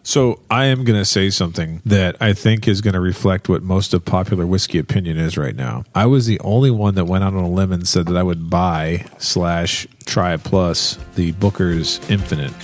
So I am going to say something that I think is going to reflect what most of popular whiskey opinion is right now. I was the only one that went out on a limb and said that I would buy/try plus the Booker's Infinite.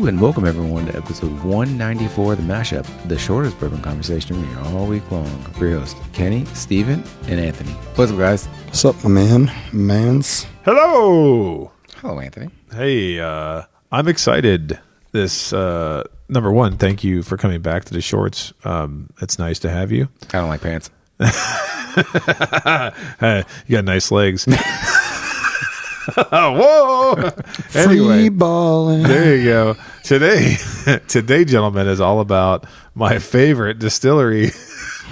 And welcome everyone to episode 194 of The Mashup, the shortest bourbon conversation we hear all week long. For your hosts, Kenny, Steven, and Anthony. What's up, guys? What's up, my mans? Hello! Hello, Anthony. Hey, I'm excited. This, number one, thank you for coming back to the shorts. It's nice to have you. I don't like pants. Hey, you got nice legs. Whoa! Anyway, free balling. There you go. Today, gentlemen, is all about my favorite distillery,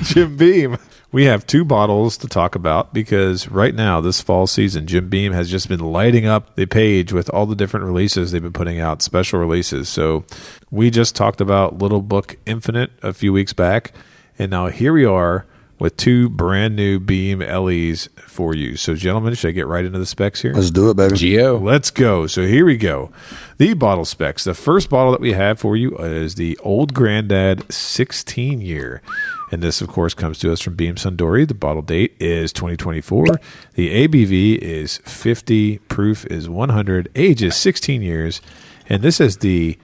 Jim Beam. We have two bottles to talk about because right now, this fall season, Jim Beam has just been lighting up the page with all the different releases they've been putting out, special releases. So we just talked about Little Book Infinite a few weeks back, and now here we are with two brand new Beam LEs for you. So, gentlemen, should I get right into the specs here? Let's do it, baby. Geo. Let's go. So here we go. The bottle specs. The first bottle that we have for you is the Old Grandad 16-year. And this, of course, comes to us from Beam Suntory. The bottle date is 2024. The ABV is 50. Proof is 100. Age is 16 years. And this is the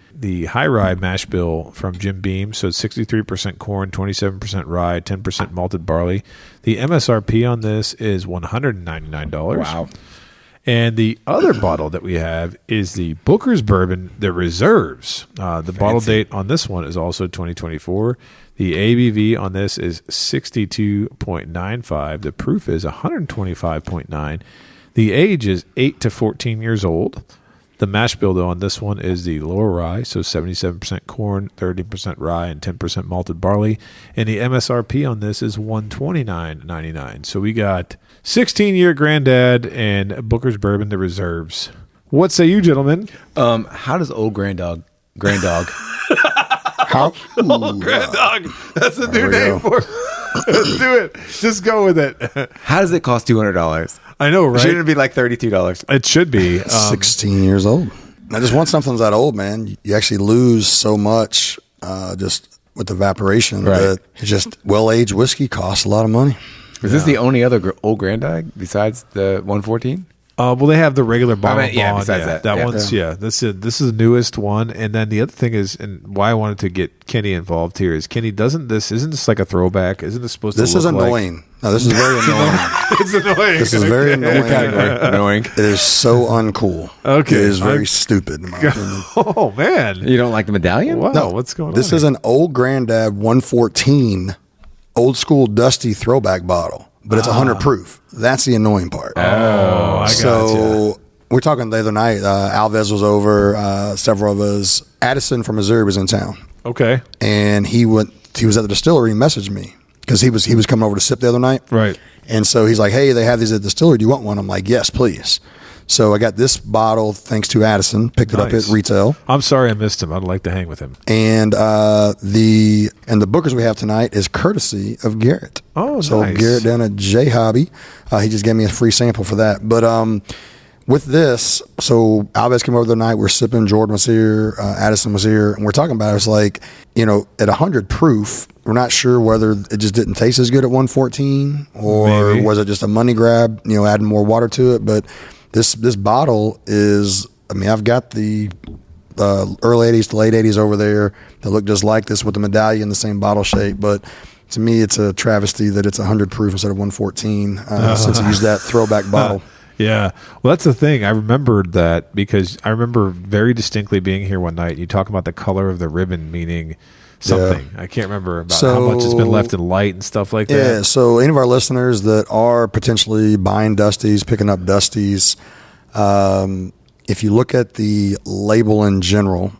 high rye mash bill from Jim Beam. So it's 63% corn, 27% rye, 10% malted barley. The MSRP on this is $199. Wow. And the other bottle that we have is the Booker's Bourbon, the Reserves. The bottle date on this one is also 2024. The ABV on this is 62.95. The proof is 125.9. The age is 8 to 14 years old. The mash bill, though, on this one is the lower rye, so 77% corn, 30% rye, and 10% malted barley. And the MSRP on this is $129.99. So we got 16-year Grandad and Booker's Bourbon, the Reserves. What say you, gentlemen? How does Old Granddog? How? Old Granddog. That's the new name for it. Do it. Just go with it. How does it cost $200? I know, right? Shouldn't it be like $32? It should be. 16 years old. Now, just once something's that old, man, you actually lose so much just with evaporation that it's just well-aged whiskey costs a lot of money. Is this the only other Old Granddog besides the 114? Well, they have the regular bottle. Besides that. One's this is the newest one. And then the other thing is, and why I wanted to get Kenny involved here is, Kenny, isn't this like a throwback? Isn't this supposed to look like? This is annoying. No, this is very annoying. It's annoying. This is very annoying. Annoying. It is so uncool. Okay. It is very stupid, in my opinion. Oh, man. You don't like the medallion? Wow, No, what's going on? This is an Old Grandad 114 old school dusty throwback bottle, but it's 100 proof. That's the annoying part. Oh, I gotcha. We're talking the other night. Alves was over. Several of us. Addison from Missouri was in town. Okay. And he was at the distillery and messaged me because he was coming over to sip the other night. Right. And so he's like, "Hey, they have these at the distillery. Do you want one?" I'm like, "Yes, please." So I got this bottle thanks to Addison. Picked it up at retail. I'm sorry I missed him. I'd like to hang with him. And the Bookers we have tonight is courtesy of Garrett. Oh, so nice. Garrett down at J Hobby, he just gave me a free sample for that. But with this, so Alves came over the night. We're sipping. Jordan was here. Addison was here, and we're talking about it. It's like, at 100 proof, we're not sure whether it just didn't taste as good at 114 or Maybe. was it just a money grab, adding more water to it. But this bottle is, I've got the early 80s to late 80s over there that look just like this with the medallion, the same bottle shape. But to me, it's a travesty that it's 100 proof instead of 114 since I used that throwback bottle. Yeah. Well, that's the thing. I remembered that because I remember very distinctly being here one night. And you talk about the color of the ribbon meaning something. Yeah. I can't rember about how much has been left in light and stuff like that. Yeah. So any of our listeners that are potentially buying Dusties, picking up Dusties, if you look at the label in general,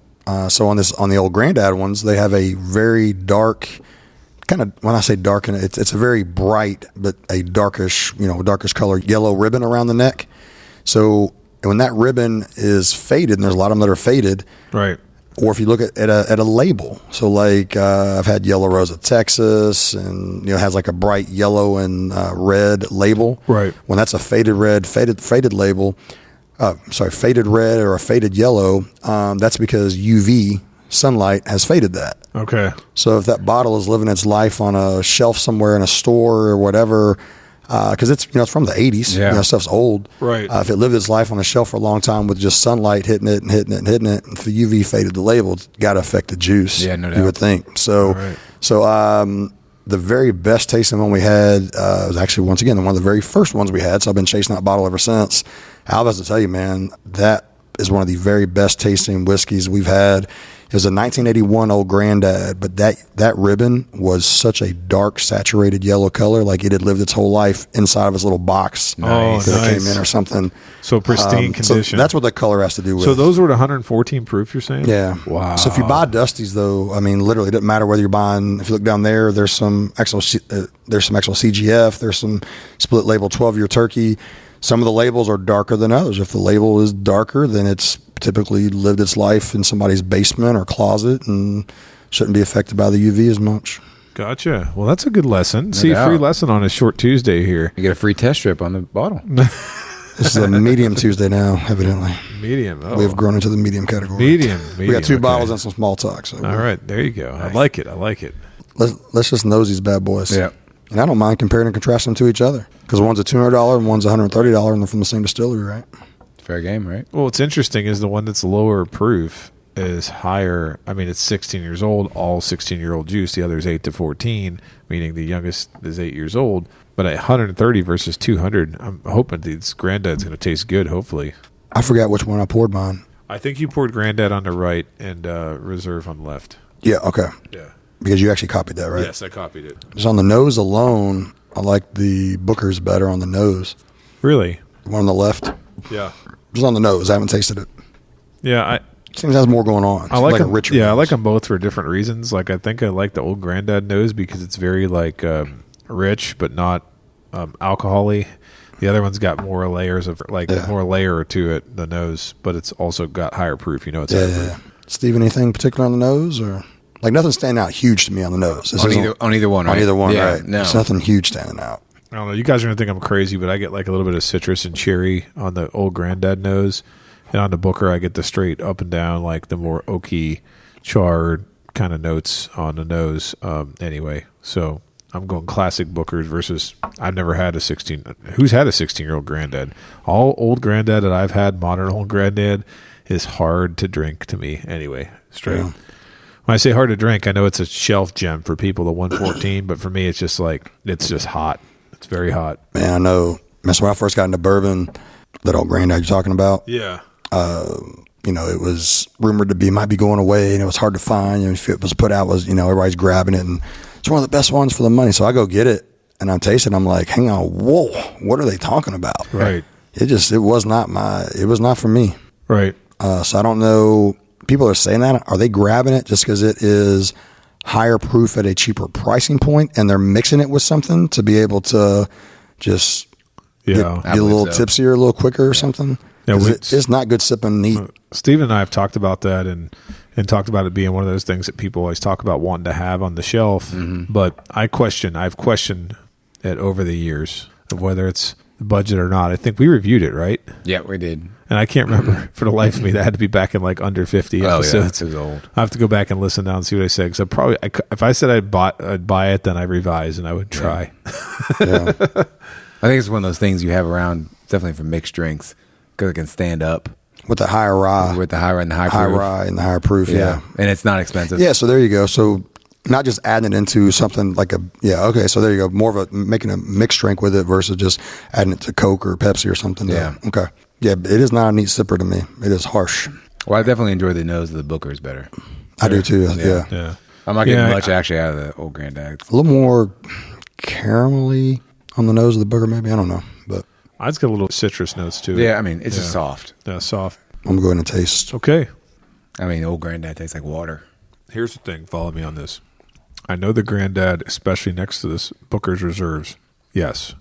so on the Old Grandad ones, they have a very dark, kind of, when I say dark, it's a very bright but a darkish color yellow ribbon around the neck. So when that ribbon is faded, and there's a lot of them that are faded, right, Or if you look at a label, so like I've had Yellow Rose of Texas, and it has like a bright yellow and red label. Right. When that's a faded red, faded label, faded red or a faded yellow, that's because UV sunlight has faded that. Okay. So if that bottle is living its life on a shelf somewhere in a store or whatever, because it's from the 80s, stuff's old. Right. If it lived its life on a shelf for a long time with just sunlight hitting it, and if the UV faded the label, it's got to affect the juice. Yeah, no doubt. You would think. So, the very best tasting one we had was actually, once again, one of the very first ones we had. So I've been chasing that bottle ever since. I'll have to tell you, man, that is one of the very best tasting whiskeys we've had. It was a 1981 Old Grandad, but that ribbon was such a dark, saturated yellow color, like it had lived its whole life inside of its little box Nice. that it came in or something. So pristine condition. So that's what the color has to do with. So those were at 114 proof, you're saying? Yeah. Wow. So if you buy Dusty's, though, I mean, literally, it doesn't matter whether you're buying. If you look down there, there's some actual CGF. There's some split label 12-year turkey. Some of the labels are darker than others. If the label is darker, then it's typically lived its life in somebody's basement or closet and shouldn't be affected by the UV as much. Gotcha. Well, that's a good lesson. See, doubt. free lesson on a short Tuesday here. You get a free test strip on the bottle. This is a medium Tuesday now, evidently. Medium. Oh. We have grown into the medium category. Medium. We got two okay. bottles and some small talk. So All right. There you go. I like it. let's just nose these bad boys. Yeah. And I don't mind comparing and contrasting them to each other because one's a $200 and one's $130 and they're from the same distillery, right? Fair game, right? Well, what's interesting is the one that's lower proof is higher. I mean, it's 16 years old, all 16-year-old juice. The other is 8 to 14, meaning the youngest is 8 years old. But at 130 versus 200, I'm hoping this Granddad's going to taste good, hopefully. I forgot which one I poured mine. I think you poured Granddad on the right and Reserve on the left. Yeah, okay. Yeah. Because you actually copied that, right? Yes, I copied it. Just on the nose alone, I like the Booker's better on the nose. Really? The one on the left. Yeah. Just on the nose. I haven't tasted it. Yeah, Seems it has more going on. I like a them. richer Yeah, I nose. like them both for different reasons. Like, I think I like the Old Granddad nose because it's very rich, but not alcohol-y. The other one's got more layers of more layer to it, the nose, but it's also got higher proof. It's higher proof. Yeah. Steve, anything particular on the nose, or like nothing standing out huge to me on the nose? On either one, right? On either one, Yeah, right? no. There's nothing huge standing out. I don't know. You guys are gonna think I'm crazy, but I get like a little bit of citrus and cherry on the Old Granddad nose, and on the Booker I get the straight up and down, like the more oaky, charred kind of notes on the nose. Anyway, so I'm going classic Bookers versus I've never had a 16. Who's had a 16-year-old Granddad? All Old Granddad that I've had, modern Old Granddad, is hard to drink to me. Anyway, straight. Yeah. When I say hard to drink, I know it's a shelf gem for people, the 114, but for me, it's just hot. It's very hot. Man, I know. So when I first got into bourbon, that Old Granddad you're talking about, Yeah. it was rumored to might be going away, and it was hard to find. If it was put out, everybody's grabbing it, and it's one of the best ones for the money. So I go get it, and I'm tasting. I'm like, hang on, whoa, what are they talking about? Right. It was not for me. Right. So I don't know. People are saying that. Are they grabbing it just because it is higher proof at a cheaper pricing point, and they're mixing it with something to be able to just get a little tipsier, a little quicker or something? Yeah, it's not good sipping neat. Steve and I have talked about that and talked about it being one of those things that people always talk about wanting to have on the shelf. Mm-hmm. But I've questioned it over the years of whether it's the budget or not. I think we reviewed it, right? Yeah, we did. And I can't remember for the life of me. That had to be back in like under 50 episodes. Yeah, it's old. I have to go back and listen now and see what I said. Because if I said I'd buy it, then I revise and I would try. Yeah. I think it's one of those things you have around, definitely for mixed drinks, because it can stand up. With the higher rye. With the higher and the high high proof. rye and the higher proof, yeah. And it's not expensive. Yeah, so there you go. So not just adding it into something like so there you go. More of making a mixed drink with it versus just adding it to Coke or Pepsi or something. Yeah. Okay. Yeah, it is not a neat sipper to me. It is harsh. Well, I definitely enjoy the nose of the Booker's better. I do too, yeah. Yeah. I'm not getting much actually out of the Old Granddad. A little more caramelly on the nose of the Booker, maybe. I don't know. But I just got a little citrus notes too. Yeah, I mean, it's just soft. Yeah, soft. I'm going to taste. Okay. I mean, Old Granddad tastes like water. Here's the thing. Follow me on this. I know the Granddad, especially next to this Booker's Reserves. Yes.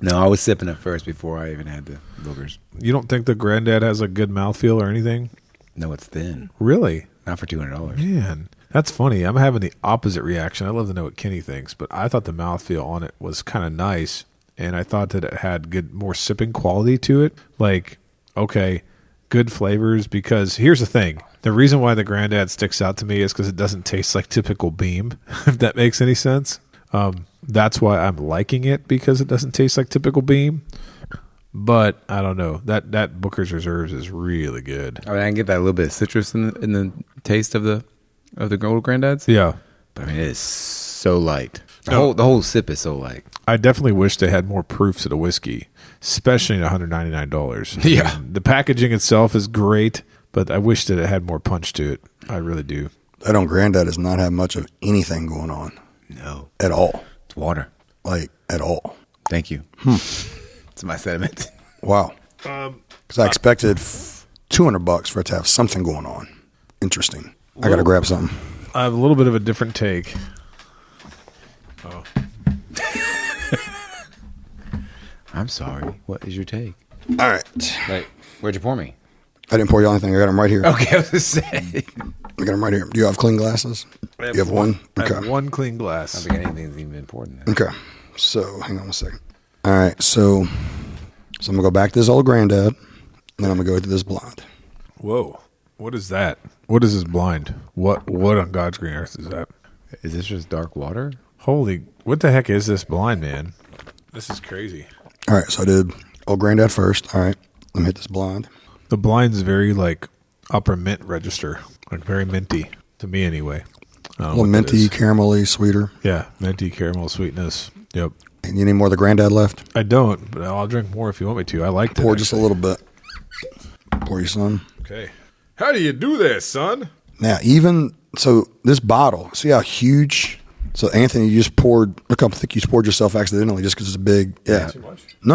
No, I was sipping it first before I even had the Booker's. You don't think the Granddad has a good mouthfeel or anything? No, it's thin. Really? Not for $200. Man, that's funny. I'm having the opposite reaction. I'd love to know what Kenny thinks, but I thought the mouthfeel on it was kind of nice, and I thought that it had good, more sipping quality to it. Like, okay, good flavors, because here's the thing. The reason why the Granddad sticks out to me is because it doesn't taste like typical Beam, if that makes any sense. That's why I'm liking it, because it doesn't taste like typical Beam. But I don't know. That Booker's Reserves is really good. I mean, I can get that little bit of citrus in the taste of the old Granddads. Yeah. But I mean, it is so light. The whole sip is so light. I definitely wish they had more proof to the whiskey, especially at $199. Yeah. And the packaging itself is great, but I wish that it had more punch to it. I really do. That on Granddad does not have much of anything going on. No. At all. It's water. Like, at all. Thank you. It's my sentiment. Wow. Because I expected $200 for it to have something going on. Interesting. I got to grab something. I have a little bit of a different take. Oh. I'm sorry. What is your take? All right. Wait, where'd you pour me? I didn't pour you anything. I got them right here. Okay, I was going to say. I got them right here. Do you have clean glasses? You have one? I Okay. have one clean I glass. don't think anything's even been poured in there. Okay. So, hang on a second. All right. So I'm going to go back to this old Granddad, and then I'm going to go to this blonde. Whoa. What is that? What is this blind? What on God's green earth is that? Is this just dark water? Holy, what the heck is this blind, man? This is crazy. All right. So I did old Granddad first. All right. Let me hit this blonde. The blind's very, like, upper mint register. Like, very minty, to me anyway. A little minty, caramelly, sweeter. Yeah, minty, caramel sweetness. Yep. And you need more of the Granddad left? I don't, but I'll drink more if you want me to. I like it. Pour just a little bit. Pour you some. Okay. How do you do this, son? Now, so this bottle, see how huge? So, Anthony, you just poured, look how thick you poured yourself accidentally just because it's big. Yeah. Too much? No.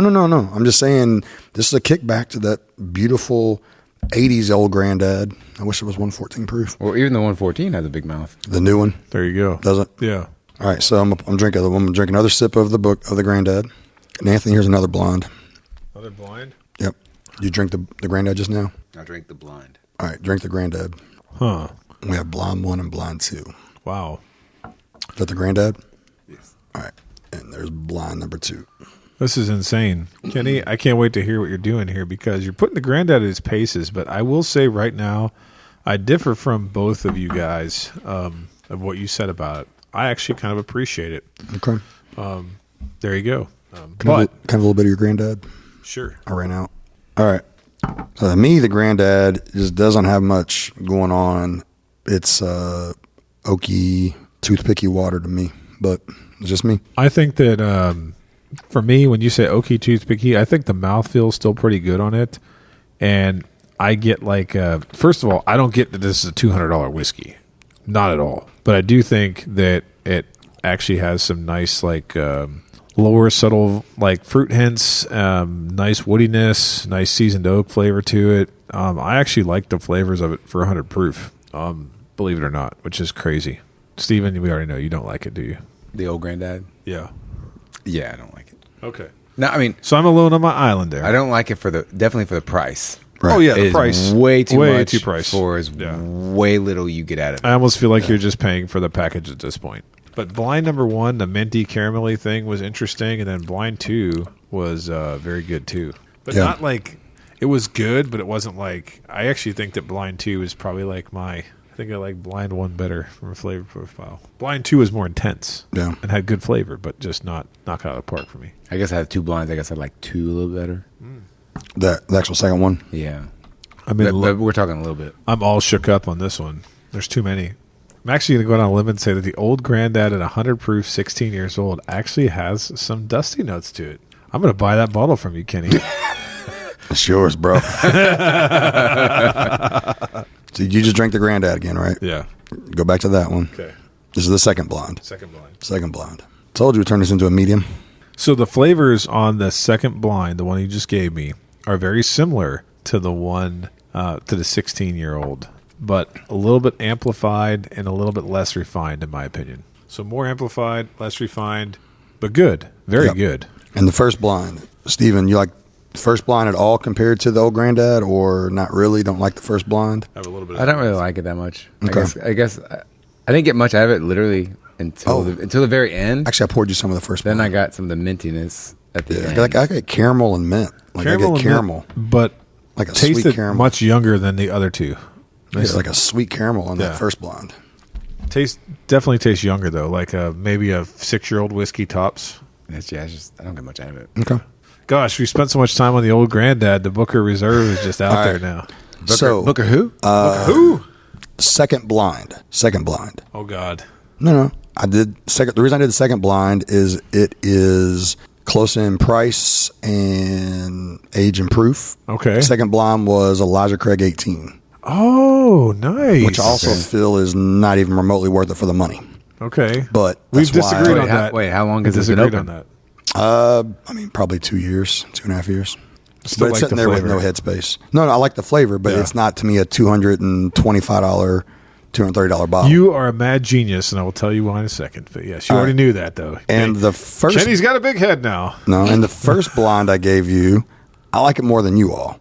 I'm just saying this is a kickback to that beautiful 80s old Granddad. I wish it was 114 proof. Well, even the 114 has a big mouth. The new one. There you go. Does it? Yeah. All right, so I'm drinking another sip of the Granddad. And Anthony, here's another blonde. Another blind? Yep. You drink the Granddad just now? I drank the blind. All right, drink the Granddad. Huh. We have blonde 1 and blonde 2. Wow. Is that the Granddad? Yes. All right, and there's blind number 2. This is insane. Kenny, I can't wait to hear what you're doing here, because you're putting the Granddad at his paces, but I will say right now, I differ from both of you guys of what you said about it. I actually kind of appreciate it. Okay. There you go. Kind of a little bit of your Granddad. Sure. I ran out. All right. So to me, the Granddad just doesn't have much going on. It's oaky, toothpicky water to me, but it's just me. I think that for me, when you say oaky toothpicky, I think the mouthfeel is still pretty good on it. And I get like, first of all, I don't get that this is a $200 whiskey. Not at all. But I do think that it actually has some nice, like, lower subtle, like, fruit hints, nice woodiness, nice seasoned oak flavor to it. I actually like the flavors of it for 100 proof, believe it or not, which is crazy. Steven, we already know you don't like it, do you? The old Granddad? Yeah. Yeah, I don't like it. Okay. No, I mean, So I'm alone on my island there. I don't like it definitely for the price. Right. Oh, yeah, It the is price. way too much too price. for as Yeah. way little you get out of it. I almost feel like you're just paying for the package at this point. But blind number 1, the minty caramelly thing was interesting, and then blind 2 was very good too. But Yeah. not like it was good, but it wasn't like, I actually think that blind 2 is probably like I think I like blind 1 better from a flavor profile. Blind 2 is more intense. Yeah. And had good flavor, but just not knock out of the park for me. I guess I have 2 blinds. I guess I like 2 a little better. The actual second one. Yeah. I mean, But we're talking a little bit. I'm all shook up on this one. There's too many. I'm actually going to go down a limb and say that the old Granddad at 100 proof, 16 years old, actually has some dusty notes to it. I'm going to buy that bottle from you, Kenny. It's yours, bro. So you just drank the Granddad again, right? Yeah. Go back to that one. Okay. This is the second blonde. Second blind. Second blonde. Told you to turn this into a medium. So the flavors on the second blind, the one you just gave me, are very similar to the one to the 16-year-old, but a little bit amplified and a little bit less refined, in my opinion. So more amplified, less refined, but good. Very Yep. good. And the first blind, Steven, you like First blind at all compared to the old granddad, or not really? Don't like the first blind? I have a little bit. I don't really like it that much. Okay. I guess I didn't get much out of it literally until the very end. Actually, I poured you some of the first Then blind. I got some of the mintiness at the end. Like I get caramel and mint. Like I get caramel. But Like a sweet tasted caramel. much younger than the other two. It's like a sweet caramel on Yeah. that first blonde. Definitely tastes younger though, like maybe a 6-year-old whiskey tops. I don't get much out of it. Okay. Gosh, we spent so much time on the old granddad. The Booker Reserve is just out there now. Booker who? Who? Second blind. Oh God. No. I did second. The reason I did the second blind is it is close in price and age and proof. Okay. Second blind was Elijah Craig 18, Oh, nice. which I also feel is not even remotely worth it for the money. Okay. But We've that's why- disagreed on that. Wait, how long has We this been disagreed open? on that. I mean, probably 2 years, 2.5 years. Still But it's like sitting the there with flavor. no headspace. No, I like the flavor, but Yeah. it's not to me a $225, $230 bottle. You are a mad genius, and I will tell you why in a second. But yes, you already knew that, though. and the first Kenny's got a big head now. No, and the first blind I gave you, I like it more than you all.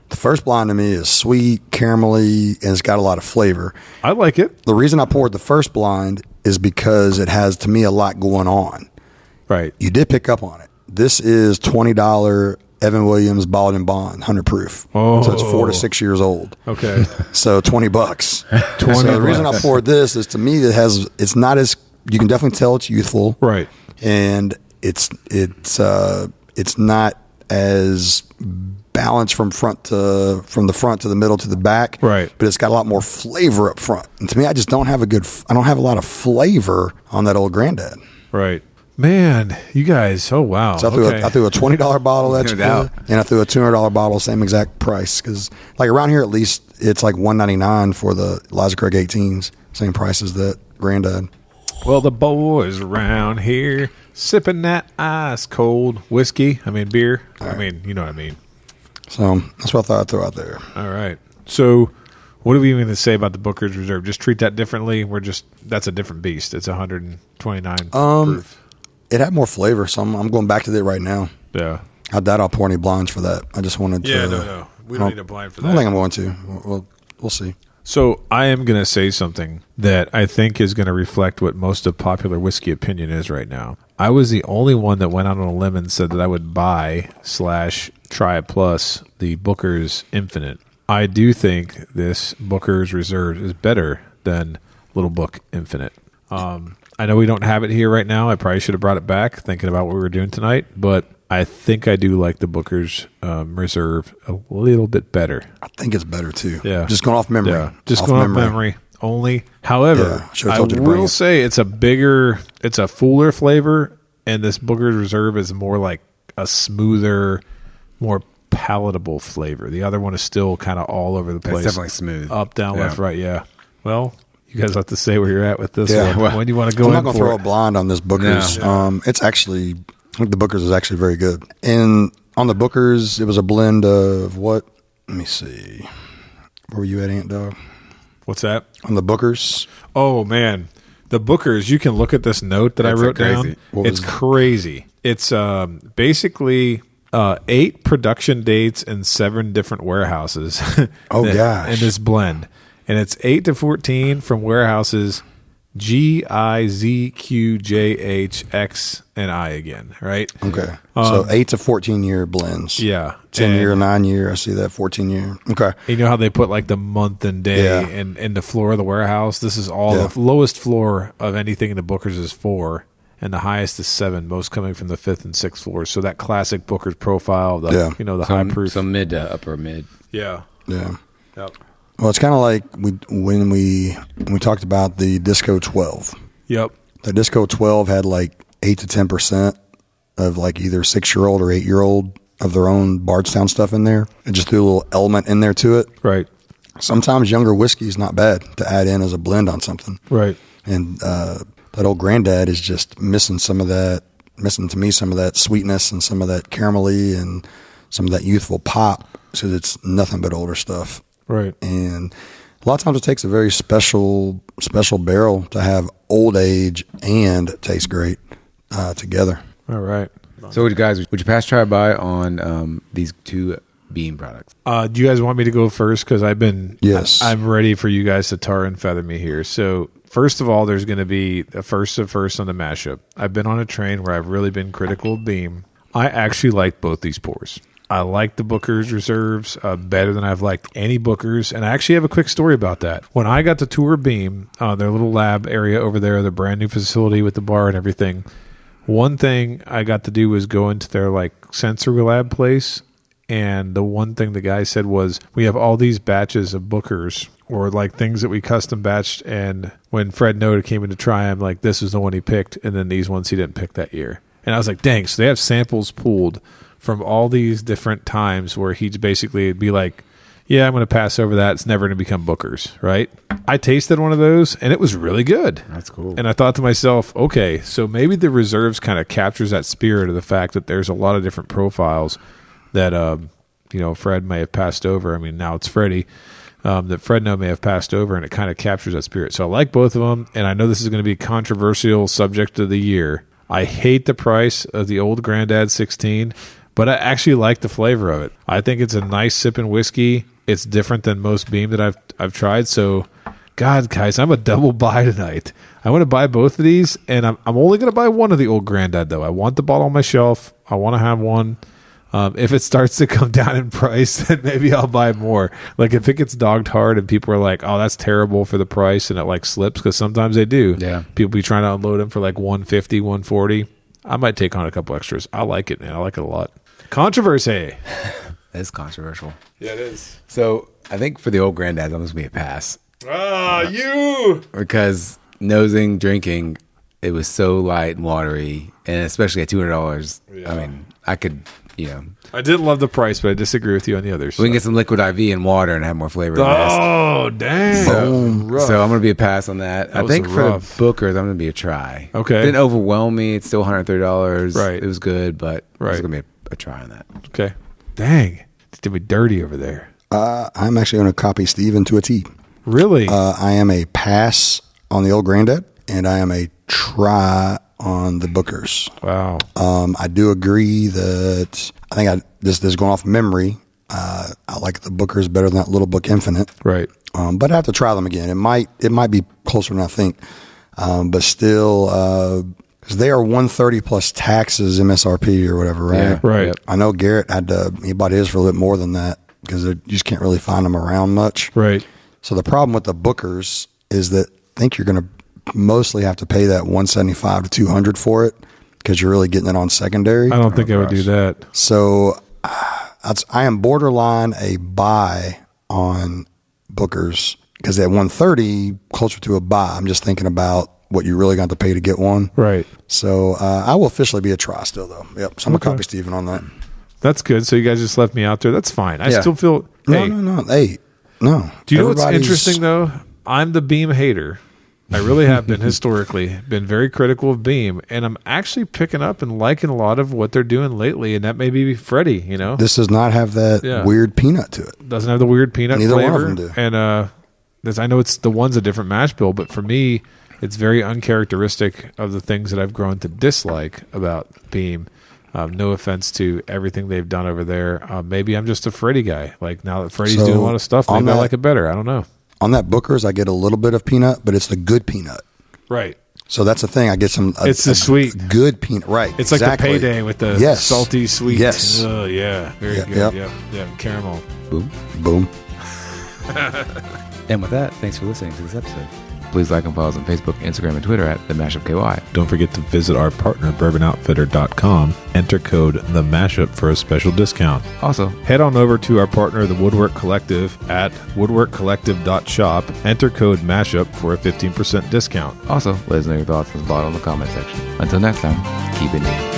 The first blind to me is sweet, caramelly, and it's got a lot of flavor. I like it. The reason I poured the first blind is because it has, to me, a lot going on. Right. You did pick up on it. This is $20 Evan Williams Balled and Bond, 100 proof. Oh. So it's 4 to 6 years old. Okay. So $20. So the reason I poured this is, to me, it's not as, you can definitely tell it's youthful. Right. And it's not as balanced from the front to the middle to the back. Right. But it's got a lot more flavor up front. And to me, I just don't have a lot of flavor on that old granddad. Right. Man, you guys. Oh, wow. So I threw a $20 bottle at you, doubt. and I threw a $200 bottle, same exact price. Because like around here, at least it's like $199 for the Elijah Craig 18s, same price as that granddad. Well, the boys around here sipping that ice cold whiskey. I mean, beer. I mean, you know what I mean. So that's what I thought I'd throw out there. All right. So, what are we even going to say about the Booker's Reserve? Just treat that differently. That's a different beast. It's 129 proof. It had more flavor, so I'm going back to it right now. Yeah. I doubt I'll pour any blinds for that. I just wanted to. Yeah, no. We don't need a blind for I don't that. think I'm going to. We'll see. So I am going to say something that I think is going to reflect what most of popular whiskey opinion is right now. I was the only one that went out on a limb and said that I would buy/try it plus the Booker's Infinite. I do think this Booker's Reserve is better than Little Book Infinite. I know we don't have it here right now. I probably should have brought it back thinking about what we were doing tonight, but I think I do like the Booker's Reserve a little bit better. I think it's better too. Yeah. Just going off memory. Yeah, just going off memory only. However, Yeah, should've I told you to bring will it. say it's a fuller flavor, and this Booker's Reserve is more like a smoother, more palatable flavor. The other one is still kind of all over the place. definitely smooth. Up, down, Yeah. left, right. Yeah. Well, you guys have to say where you're at with this Yeah. one. When do you want to go I'm in not going to for throw it? a blind on this Booker's. No. It's actually, I think the Booker's is actually very good. And on the Booker's, it was a blend of what? Let me see. Where were you at, Ant Dog? What's that? On the Booker's? Oh man, the Bookers. You can look at this note that I That's wrote crazy. down. What It's was it? crazy. It's basically 8 production dates in 7 different warehouses. Oh, gosh. In this blend, and it's 8 to 14 from warehouses G, I, Z, Q, J, H, X, and I again. Right? Okay. So 8 to 14 year blends. Yeah. 10 year, And 9 year. I see that. 14 year. Okay. You know how they put like the month and day Yeah. and the floor of the warehouse? This is all Yeah. the lowest floor of anything in the Booker's is 4, and the highest is 7, most coming from the 5th and 6th floors. So that classic Booker's profile, the Yeah. the high proof. So mid to upper mid. Yeah. Yeah. Yep. Well, it's kind of like when we talked about the Disco 12. Yep. The Disco 12 had like 8 to 10% of like either 6-year-old or 8-year-old of their own Bardstown stuff in there. It just threw a little element in there to it. Right. Sometimes younger whiskey is not bad to add in as a blend on something. Right. And that old granddad is just missing to me some of that sweetness and some of that caramelly and some of that youthful pop. So it's nothing but older stuff. Right. And a lot of times it takes a very special barrel to have old age and taste great together. All right. So, would you pass try by on these two Beam products? Do you guys want me to go first? Because Yes. I'm ready for you guys to tar and feather me here. So first of all, there's going to be a first on the mashup. I've been on a train where I've really been critical of Beam. I actually like both these pours. I like the Booker's Reserves better than I've liked any Booker's. And I actually have a quick story about that. When I got to tour Beam, their little lab area over there, their brand new facility with the bar and everything, one thing I got to do was go into their like sensory lab place. And the one thing the guy said was, we have all these batches of Bookers or like things that we custom batched. And when Fred Noda came in to try them, like this is the one he picked. And then these ones he didn't pick that year. And I was like, dang, so they have samples pulled from all these different times where he'd basically be like, yeah, I'm going to pass over that. It's never going to become Bookers, right? I tasted one of those and it was really good. That's cool. And I thought to myself, okay, so maybe the Reserves kind of captures that spirit of the fact that there's a lot of different profiles that Fred may have passed over. I mean, now it's Freddie, that Fredno may have passed over, and it kind of captures that spirit. So I like both of them, and I know this is going to be a controversial subject of the year. I hate the price of the old Grandad 16, but I actually like the flavor of it. I think it's a nice sipping whiskey. It's different than most Beam that I've tried. So, God, guys, I'm a double buy tonight. I want to buy both of these, and I'm only going to buy one of the old Grandad, though. I want the bottle on my shelf. I want to have one. If it starts to come down in price, then maybe I'll buy more. Like if it gets dogged hard and people are like, oh, that's terrible for the price, and it like slips, because sometimes they do. Yeah. People be trying to unload them for like $150, $140. I might take on a couple extras. I like it, man. I like it a lot. Controversy. That's controversial. Yeah, it is. So I think for the old Granddads, I'm going to be a pass. You. Because nosing, drinking, it was so light and watery, and especially at $200. Yeah. I mean, I could... I did love the price, but I disagree with you on the others. We can get some liquid IV and water and have more flavor. Oh, dang. So I'm going to be a pass on that. I was think for rough. the Bookers, I'm going to be a try. Okay. Didn't overwhelm me. It's still $130. Right. It was good, but Right. it's going to be a try on that. Okay. Dang. It's did me dirty over there. I'm actually going to copy Steven to a T. Really? I am a pass on the old Grandad, and I am a try on the Bookers. Wow. I do agree that I think this is going off memory. I like the Bookers better than that Little Book Infinite. Right. But I have to try them again. It might be closer than I think. But still, because they are $130 plus taxes MSRP or whatever, right? Yeah, right. Yep. I know Garrett he bought his for a little bit more than that because you just can't really find them around much. Right. So the problem with the Bookers is that I think you're going to mostly have to pay that $175 to $200 for it because you're really getting it on secondary. I don't think I would do that. So I am borderline a buy on Bookers because at $130, closer to a buy. I'm just thinking about what you really got to pay to get one. Right. So I will officially be a try still, though. Yep. So I'm going to copy Steven on that. That's good. So you guys just left me out there. That's fine. I Yeah. still feel. Hey, No. Hey, no. do you know what's Everybody's- interesting though? I'm the Beam hater. I really have been historically been very critical of Beam, and I'm actually picking up and liking a lot of what they're doing lately. And that may be Freddie. You know, This does not have that Yeah. weird peanut to it. doesn't have the weird peanut Neither one of flavor. them do. And I know it's the one's a different mash bill, but for me, it's very uncharacteristic of the things that I've grown to dislike about Beam. No offense to everything they've done over there. Maybe I'm just a Freddie guy. Like now that Freddie's So, doing a lot of stuff, on maybe I that- like it better. I don't know. On that Booker's, I get a little bit of peanut, but it's the good peanut. Right. So that's the thing. I get some. It's the sweet. good peanut. Right. It's exactly. like the payday with the Yes. salty sweet. Yes. Oh yeah. Very Yeah, good. yep. Yeah. Caramel. Boom. Boom. And with that, thanks for listening to this episode. Please like and follow us on Facebook, Instagram, and Twitter at The Mashup KY. Don't forget to visit our partner, bourbonoutfitter.com. Enter code The Mashup for a special discount. Also, Head on over to our partner, the Woodwork Collective, at woodworkcollective.shop. Enter code MASHUP for a 15% discount. let us know your thoughts on the bottom of the comment section. Until next time, keep it neat.